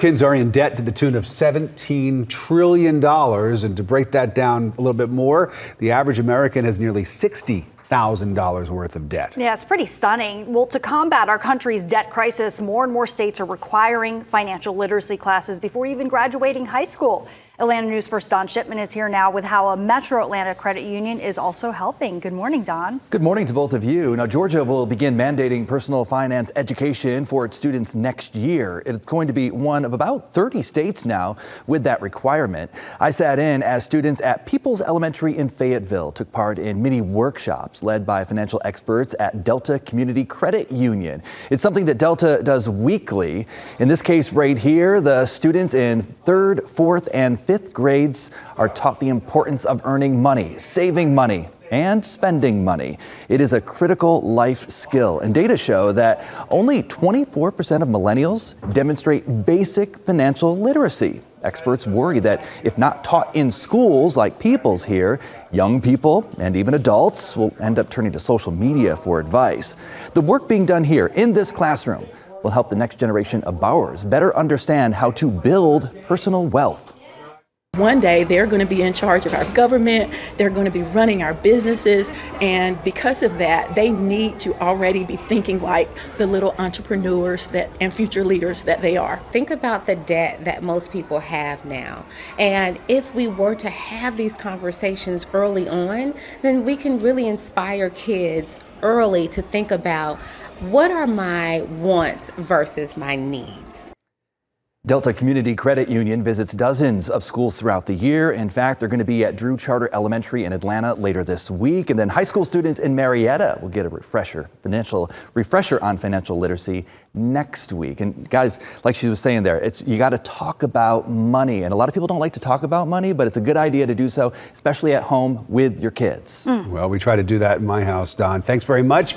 Kids are in debt to the tune of $17 trillion. And to break that down a little bit more, the average American has nearly $60,000 worth of debt. Yeah, it's pretty stunning. Well, to combat our country's debt crisis, more and more states are requiring financial literacy classes before even graduating high school. Atlanta News First Don Shipman is here now with how a Metro Atlanta credit union is also helping. Good morning, Don. Good morning to both of you. Now, Georgia will begin mandating personal finance education for its students next year. It's going to be one of about 30 states now with that requirement. I sat in as students at Peoples Elementary in Fayetteville took part in mini workshops led by financial experts at Delta Community Credit Union. It's something that Delta does weekly. In this case right here, the students in 3rd, 4th, and 5th grades are taught the importance of earning money, saving money, and spending money. It is a critical life skill, and data show that only 24% of millennials demonstrate basic financial literacy. Experts worry that if not taught in schools like Peoples here, young people and even adults will end up turning to social media for advice. The work being done here in this classroom will help the next generation of borrowers better understand how to build personal wealth. One day they're going to be in charge of our government, they're going to be running our businesses, and because of that, they need to already be thinking like the little entrepreneurs and future leaders that they are. Think about the debt that most people have now. And if we were to have these conversations early on, then we can really inspire kids early to think about what are my wants versus my needs. Delta Community Credit Union visits dozens of schools throughout the year. In fact, they're going to be at Drew Charter Elementary in Atlanta later this week. And then high school students in Marietta will get a financial refresher on financial literacy next week. And guys, like she was saying there, you got to talk about money. And a lot of people don't like to talk about money, but it's a good idea to do so, especially at home with your kids. Well, we try to do that in my house, Don. Thanks very much.